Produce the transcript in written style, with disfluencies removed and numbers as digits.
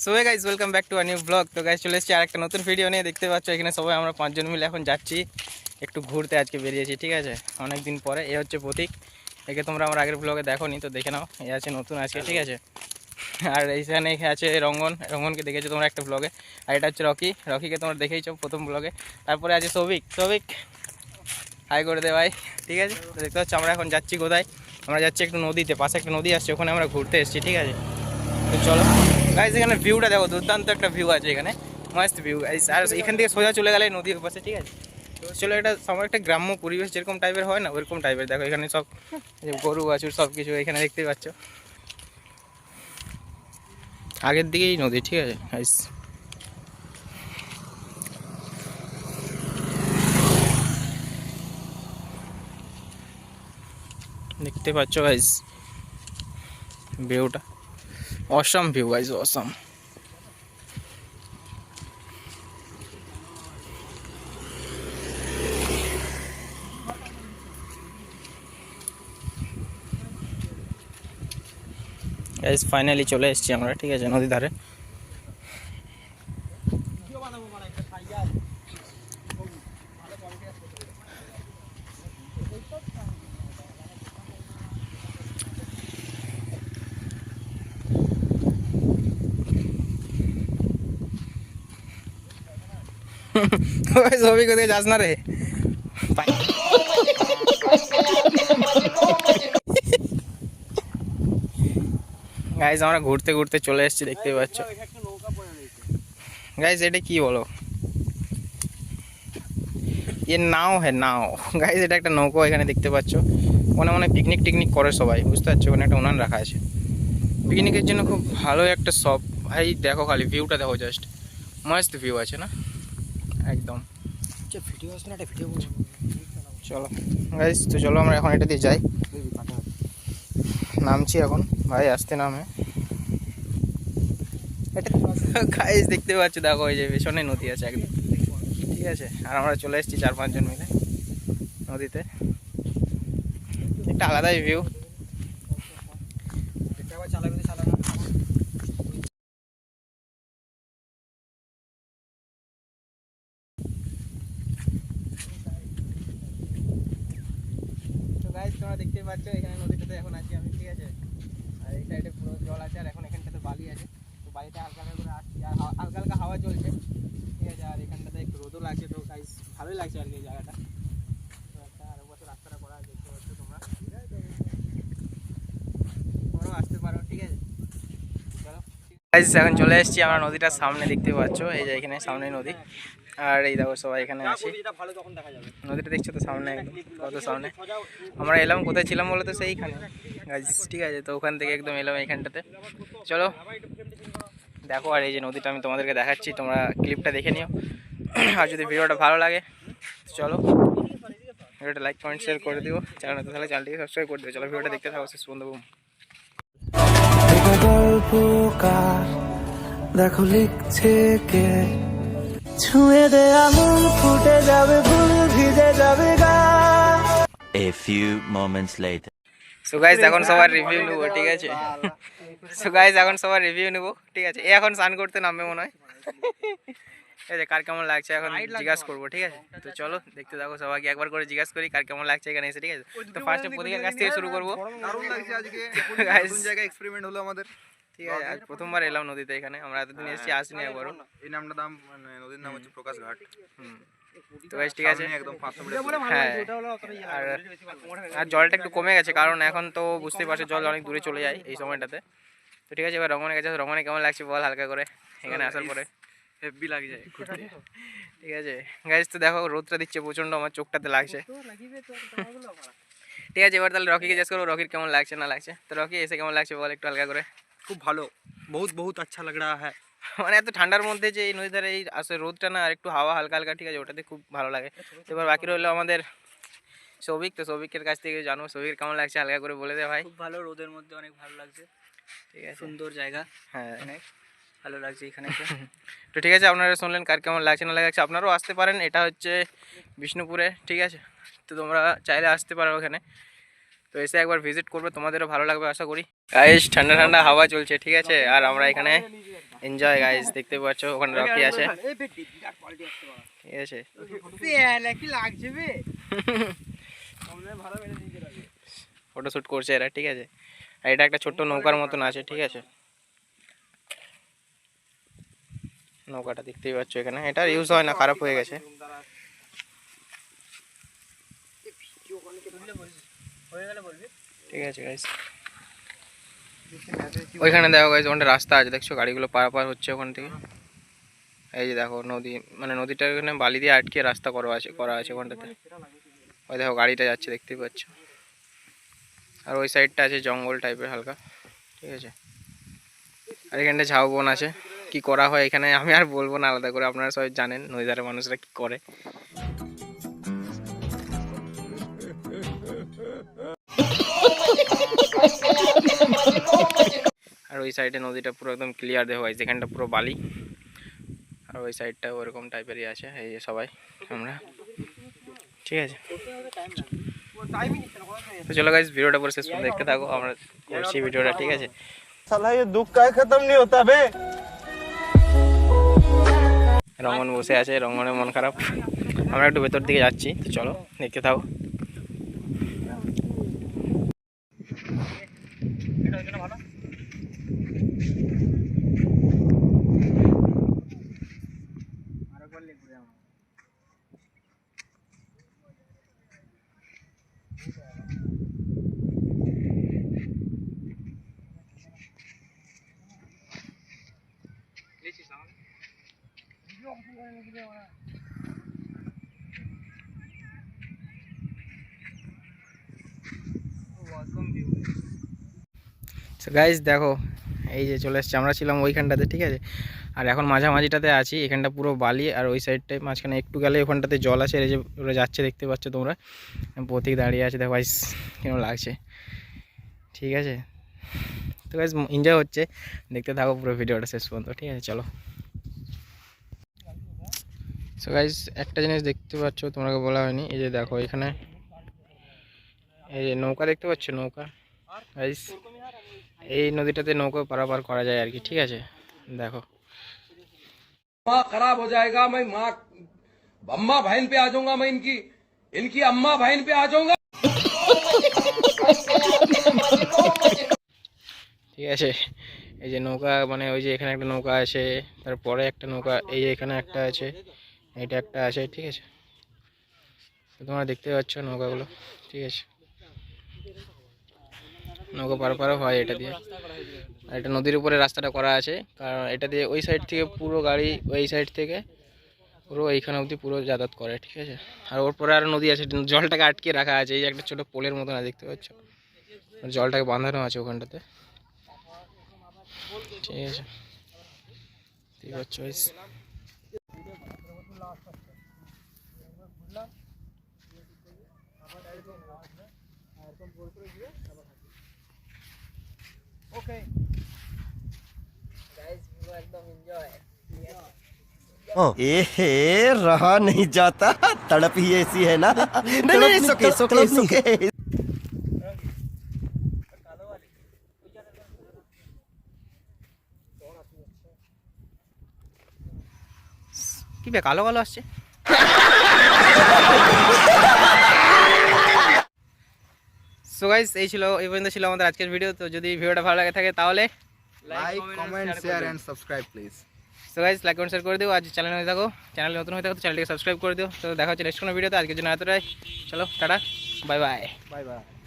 So hey guys, welcome back to a new blog. তো guys চলে এসেছি আর একটা নতুন ভিডিও নিয়ে। দেখতে পাচ্ছ এখানে সবাই আমরা 5জন মিলে এখন যাচ্ছি একটু ঘুরতে। আজকে বেরিয়েছি, ঠিক আছে, অনেক দিন পরে। এ হচ্ছে প্রতীক, একে তোমরা আমার আগের ব্লগে দেখো নি, তো দেখে নাও। এ আছে নতুন আজকে, ঠিক আছে। আর এইখানে আছে রঙ্গনকে দেখেছো তোমরা একটা ব্লগে। আর এটা হচ্ছে রকিকে তোমরা দেখেইছো প্রথম ব্লগে। তারপরে আছে সৌভিক হাই করে দে ভাই, ঠিক আছে। তো দেখতে পাচ্ছ আমরা এখন যাচ্ছি কোথায়। আমরা যাচ্ছি একটু নদীতে, পাশে একটা নদী আসছে, ওখানে আমরা ঘুরতে এসেছি, ঠিক আছে। তো চলো গাইস, এখানে ভিউটা দেখো, দুর্দান্ত একটা ভিউ আছে এখানে, মস্ত ভিউ গাইস। আর এখান থেকে সোজা চলে গেলে নদীর পাশে, ঠিক আছে। তো চলো, এটা সময় একটা গ্রাম্য পরিবেশ যেরকম টাইপের হয় না, ওরকম টাইপের। দেখো এখানে সব গরু বাছুর সব কিছু এখানে দেখতে পাচ্ছ। আগের দিকেই নদী, ঠিক আছে গাইস। দেখতে পাচ্ছ গাইস ভিউটা, awesome view guys, awesome. Guys finally চলে এসেছি আমরা, ঠিক আছে, নদীর ধারে। ছবি কোথায় যাস না রে। গাইজ আমরা ঘুরতে ঘুরতে চলে এসেছি, দেখতে পাচ্ছ গাইজ। এটা কি বলো, এ নাও হ্যাঁ নাও গাইজ, এটা একটা নৌকো এখানে দেখতে পাচ্ছ। মনে মনে পিকনিক টিকনিক করে সবাই, বুঝতে পারছো। ওখানে একটা উনান রাখা আছে পিকনিকের জন্য, খুব ভালো একটা শপ ভাই। দেখো খালি ভিউটা দেখো, জাস্ট মস্ত ভিউ আছে না একদম। চলো গাইজ, তো চলো আমরা এখন এটা দিয়ে যাই। নামছি এখন ভাই, আসতে নামে এটা গাইজ দেখতে পাচ্ছ। দেখো এই যে পেছনে নদী আছে একদম, ঠিক আছে। আর আমরা চলে এসেছি 4-5 জন মিলে নদীতে। একটা আলাদাই ভিউ। তো গাইজ তোমরা দেখতে পাচ্ছ এখানে নদীটাতে এখন আছি আমি, ঠিক আছে। আর এই সাইডে পুরো জল আছে, আর এখন এখানটাতে বালি আছে। তো বালিটা হালকা হালকা করে আসছি, আর হালকা হালকা হাওয়া চলছে, ঠিক আছে। আর এখানটাতে একটু রোদও লাগছে, তো গাইজ ভালোই লাগছে আর কি এই জায়গাটা। তো একটা আর বছর রাস্তাটা করা দেখতে পাচ্ছ তোমরা, তোমরাও আসতে পারো, ঠিক আছে। চলো গাইজ, এখন চলে এসেছি আমরা নদীটার সামনে, দেখতে পাচ্ছ এই যে এখানে সামনে নদী। আর এই দেখো সবাই এখানে আছি, নদীটা দেখছো তো সামনে, কত সামনে। আমরা এলাম কোথায় ছিলাম বলো তো, সেইখানে গাইজ, ঠিক আছে। তো ওখান থেকে একদম এলাম এইখানটাতে। চলো দেখো, আর এই যে নদীটা আমি তোমাদেরকে দেখাচ্ছি, তোমরা ক্লিপটা দেখে নিও। আর যদি ভিডিওটা ভালো লাগে চলো ভিডিওটা লাইক কমেন্ট শেয়ার করে দিও। চ্যানেল তো তাহলে চ্যানেলটিকে সাবস্ক্রাইব করে দিও। চলো ভিডিওটা দেখতে থাকো শেষ পর্যন্ত। গল্পকার দেখো লিখছে কে, ছুঁয়ে দে আঙুল ফুটে যাবে, ফুল ভিজে যাবে গা। A few moments later. So guys এখন সবার রিভিউ নেবো, ঠিক আছে। সো গাইস এখন সবার রিভিউ নেবো, ঠিক আছে। এ এখন স্নান করতে নামবে মনে হয়। এই যে কার কেমন লাগছে এখন জিজ্ঞাসা করবো, ঠিক আছে। তো চলো দেখতে থাকো, সবাইকে একবার করে জিজ্ঞাসা করি কার কেমন লাগছে এখানে এসে, ঠিক আছে। তো ফার্স্টে প্রতীকের কাছ থেকে শুরু করবো। দারুণ লাগছে আজকে, নতুন জায়গায় এক্সপেরিমেন্ট হলো আমাদের, ঠিক আছে। আজ প্রথমবার এলাম নদীতে এখানে, আমরা এতদিন এসেছি আসিনি একবারও। এই নামটা দাম মানে নদীর নাম হচ্ছে প্রকাশ ঘাট। তো গাইস ঠিক আছে, একদম 500 মিটার। হ্যাঁ। আর জলটা একটু কমে গেছে, কারণ এখন তো বুঝতেই পারছো জল অনেক দূরে চলে যায় এই সময়টাতে। তো ঠিক আছে, এবার রঙনের কাছে, রঙনে কেমন লাগছে বল হালকা করে এখানে আসার পরে। হেভি লাগে যায় ঘুরতে। ঠিক আছে গাইস, তো দেখো রোদটা দিচ্ছে প্রচন্ড, আমার চোখটাতে লাগছে। ঠিক আছে, এবার তাহলে রকিকে জিজ্ঞেস করবো রকির কেমন লাগছে না লাগছে। তো রকি এসে কেমন লাগছে বল একটু হালকা করে। খুব ভালো, বহুত বহুত আচ্ছা লাগ রা হ্যাঁ। মানে এত ঠান্ডার মধ্যে যে এই নদীর ধারে এই আসলে রোদটা না, আর একটু হাওয়া হালকা হালকা, ঠিক আছে, ওটাতে খুব ভালো লাগে। এবার বাকি রইলো আমাদের সৌভিক। তো সৌভিকের কাছ থেকে জানো সৌভিকের কেমন লাগছে হালকা করে বলে দে ভাই। খুব ভালো, রোদের মধ্যে অনেক ভালো লাগছে, ঠিক আছে, সুন্দর জায়গা, হ্যাঁ অনেক ভালো লাগছে এখানে। তো ঠিক আছে, আপনারা শুনলেন কার কেমন লাগছে না লাগছে। আপনারাও আসতে পারেন, এটা হচ্ছে বিষ্ণুপুরে, ঠিক আছে। তো তোমরা চাইলে আসতে পারো ওখানে, তো এসে একবার ভিজিট করবে, তোমাদেরও ভালো লাগবে আশা করি। গাইস ঠান্ডা ঠান্ডা হাওয়া চলছে, ঠিক আছে। আর আমরা এখানে এনজয় গাইস, দেখতে পাচ্ছ ওখানে রকি আছে, ঠিক আছে। ফটোশ্যুট করছে এরা, ঠিক আছে। আর এটা একটা ছোট্ট নৌকার মতন আছে, ঠিক আছে। নৌকাটা দেখতেই পাচ্ছ এখানে, এটা ইউজ হয় না, খারাপ হয়ে গেছে। ঠিক আছে গাইস, ওইখানে দেখো গাইস, ওখানে রাস্তা আছে, দেখছো গাড়িগুলো পারাপার হচ্ছে ওখান থেকে। এই যে দেখো নদী, মানে নদীটার এখানে বালি দিয়ে আটকে রাস্তা করা আছে ওখানটাতে। ওই দেখো গাড়িটা যাচ্ছে, দেখতেই পাচ্ছ। আর ওই সাইডটা আছে জঙ্গল টাইপের হালকা, ঠিক আছে। আর এখানটা ঝাউবন আছে। কি করা হয় এখানে আমি আর বলবো না, আলাদা করে আপনারা সবাই জানেন নদীধারের মানুষরা কি করে। আর ওই সাইডে নদীটা পুরো একদম ক্লিয়ার দেখো গাইস, এখানটা পুরো বালি। আর ওই সাইডটা ওরকম টাইপেরই আছে। এই যে সবাই আমরা, ঠিক আছে। তো চলো গাইস, ভিডিওটা পুরো শেষ পর্যন্ত দেখতে থাকো, আমরা করছি ভিডিওটা, ঠিক আছে। साला ये दुख का खत्म नहीं होता बे। রঙন বসে আছে, রঙনের মন খারাপ। আমরা একটু ভেতর দিকে যাচ্ছি, তো চলো দেখতে থাকো। সো গাইস দেখো, এই যে চলে এসছি, আমরা ছিলাম ওইখানটাতে, ঠিক আছে। আর এখন মাঝামাঝিটাতে আছি, এখানটা পুরো বালি, আর ওই সাইডটায় মাঝখানে একটু গেলে ওখানটাতে জল আছে। এই যে ওরা যাচ্ছে, দেখতে পাচ্ছ তোমরা, প্রতীক দাঁড়িয়ে আছে, দেখো গাইস কেমন লাগছে, ঠিক আছে। তো গাইস এনজয় হচ্ছে, দেখতে থাকো পুরো ভিডিওটা শেষ পর্যন্ত, ঠিক আছে। চলো। সো গাইস একটা জিনিস দেখতে পাচ্ছ, তোমাকে বলা হয়নি, এই যে দেখো এখানে এই যে নৌকা দেখতে পাচ্ছ, নৌকা গাইস, এই নদীটাতে নৌকা পারাপার করা যায় আর কি, ঠিক আছে। দেখো माँ खराब हो जाएगा, मैं माँ अम्मा बहन पे आ जाऊंगा, मैं इनकी अम्मा बहन पे आ जाऊंगा। ঠিক আছে, এই যে নৌকা, মানে ওই যে এখানে একটা নৌকা আছে, তারপরে একটা নৌকা, এই যে এখানে একটা আছে, এইটা একটা আছে, ঠিক আছে। তো তোমরা দেখতে পাচ্ছ নৌকাগুলো, ঠিক আছে। নৌকা পারাপারও হয় এটা দিয়ে। আর এটা নদীর উপরে রাস্তাটা করা আছে, কারণ এটা দিয়ে ওই সাইড থেকে পুরো গাড়ি, ওই সাইড থেকে পুরো এইখানে অবধি পুরো যাতায়াত করে, ঠিক আছে। আর ওর পরে আর নদী আছে, জলটাকে আটকে রাখা আছে, এই যে একটা ছোট পোলের মতন আছে, দেখতে পাচ্ছ, জলটাকে বাঁধানো আছে ওখানটাতে, ঠিক আছে। ঠিক আছে গাইস, रहा नहीं जाता, तड़प ही ऐसी है ना। नहीं नहीं, सोके सोके सोके। কি বে কালো কালো আসছে। সো গাইস এই পর্যন্ত ছিল আমাদের আজকের ভিডিও। তো যদি ভিডিওটা ভালো লাগে থাকে তাহলে like comment share and subscribe please. So guys like comment share করে দিও। আজ চ্যানেলে নতুন থাকো, চ্যানেলে নতুন হয়ে থাকো তো চ্যানেলটিকে সাবস্ক্রাইব করে দিও। তো দেখা হচ্ছে নেক্সট কোনো ভিডিওতে। আজকের জন্য এতটাই, চলো ta-ta, bye bye. Bye bye.